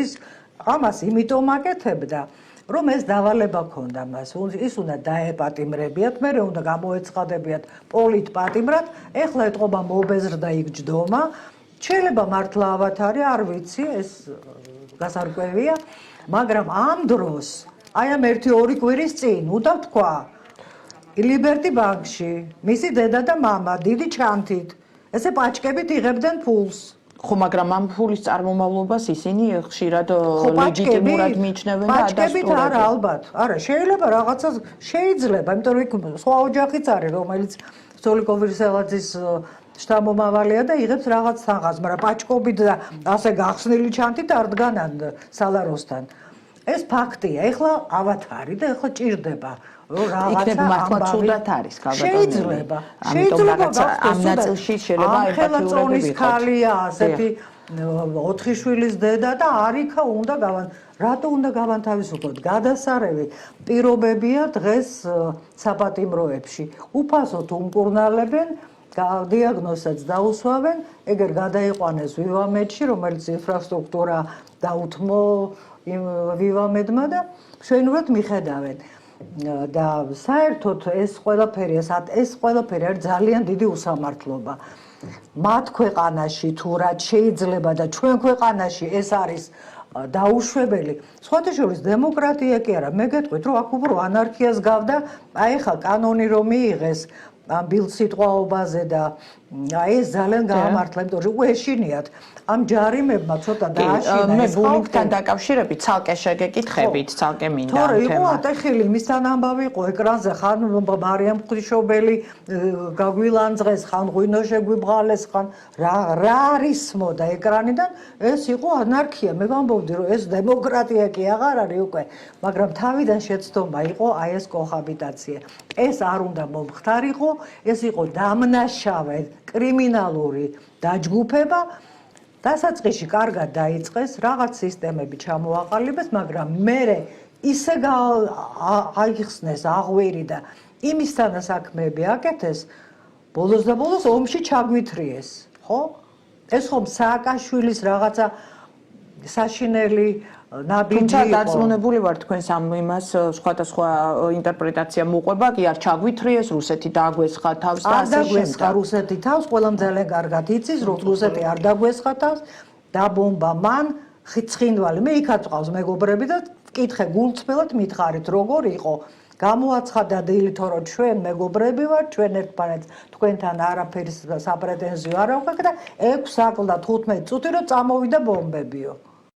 ის ამას იმიტომ აკეთებდა, რომ ეს დავალება ქონდა მას. ის უნდა დაეპატიმრებიათ, მე უნდა გამოეცხადებიათ პოლიტპატიმრად, ეხლა ეთყობა მობეზრდა იქ ჯდომა. შეიძლება მართლა ავათარი, არ ვიცი, ეს გასარკვევია, მაგრამ ამ დროს, აი ამ 1-2 კვირის წინ უნდა თქვა ლიბერტი ბანკში, მისი დედა და მამა დიდი ჩანთით, ესე პაჭკებით იღებდნენ ფულს. ხო, მაგრამ ამ ფულის წარმომავლობას ისინი ხშირად ლეგიტიმურად მიიჩნევენ და პაჭკებით არა, ალბათ. არა, შეიძლება რაღაცას შეიძლება, იმიტომ რომ სხვა ოჯახიც არის, რომელიც სოლიკოვის ელაძის შთამომავალია და იღებს რაღაც თანხას, მაგრამ პაჭკობით და ასე გახსნილი ჩანთით არ დგანან სალაროსთან. ეს ფაქტია. ეხლა ავათარი და ეხლა ჭირდება იქნება მართლა ცუდად არის შეიძლება ამ ნაწილში შეიძლება ხელაწონის ქალია ასეთი 4 შვილის დედა და არიქა უნდა რატო უნდა გავანთავისუფლოთ? გადასარევი პირობებია დღეს საპატიმროებში. უფასოდ უმკურნალებენ, დიაგნოზსაც დაუსვავენ, ეგერ გადაიყვანეს ვივამედში, რომელიც ინფრასტრუქტურა დაუთმო ვივამედმა და ჩვენურად მიხედავენ. და საერთოდ ეს ყველაფერი არის ძალიან დიდი უსამართლობა. მათ ქვეყანაში თუ რაც შეიძლება და ჩვენ ქვეყანაში ეს არის დაუშვებელი. სხვათა შორის დემოკრატია კი არა, მე გეტყვით რომ აქ უფრო ანარქიას გავდა, აი ხა კანონი რომ მიიღეს ამ ბილსიტყვაობაზე და აი ეს ძალიან გაამართლა, იმიტომ რომ უეშინიათ ამ ჯარიმებმა ცოტა დააშინა მე ბულინგთან დაკავშირებით ცალკე შეგეკითხებით, ცალკე მინდა თორე იყო ატეხილი, იმისთან ამბავი იყო ეკრანზე, ხან მარიამ ღვთისმშობელი გაგვილანძღეს, ხან ღვინო შეგვიბღალეს, ხან რა არის მოდა ეკრანიდან, ეს იყო ანარქია. მე ვამბობდი რომ ეს დემოკრატია კი აღარ არის უკვე, მაგრამ თავიდან შეცდომა იყო აი ეს კოჰაბიტაცია. ეს არ უნდა მომხდარიყო, ეს იყო დამნაშავე კრიმინალური დაჯგუფება. დასაწყისში კარგად დაიწყეს, რაღაც სისტემები ჩამოაყალიბეს, მაგრამ მერე ისე აიხსნეს აღვერი და იმისთანა საქმეები აკეთეს, ბოლოს და ბოლოს ომში ჩაგვითრიეს, ხო? ეს ხომ სააკაშვილის რაღაცა საშინელი ნაბიჯი თუმცა დარწმუნებული ვარ თქვენს ამ იმას სხვადასხვა ინტერპრეტაცია მოყვება, კი არ ჩაგვითრიეს, რუსეთი დააგვესხა თავს და ასე დაგვესხა რუსეთი თავს, ყველამ ძალიან კარგად იცის, რომ რუსეთი არ დაგვესხა თავს, დაბომბა მან ცხინვალი. მე იქაც ყავს მეგობრები და ვკითხე გულწრფელად მითხარით, როგორ იყო. გამოაცხადა დილითო რომ ჩვენ მეგობრები ვართ, ჩვენ ერთმანეთს თქვენთან არაფერი საპრეტენზიო არ აქვს და 6 საკლდა 15 წუთი რომ წამოვიდა ბომბებიო.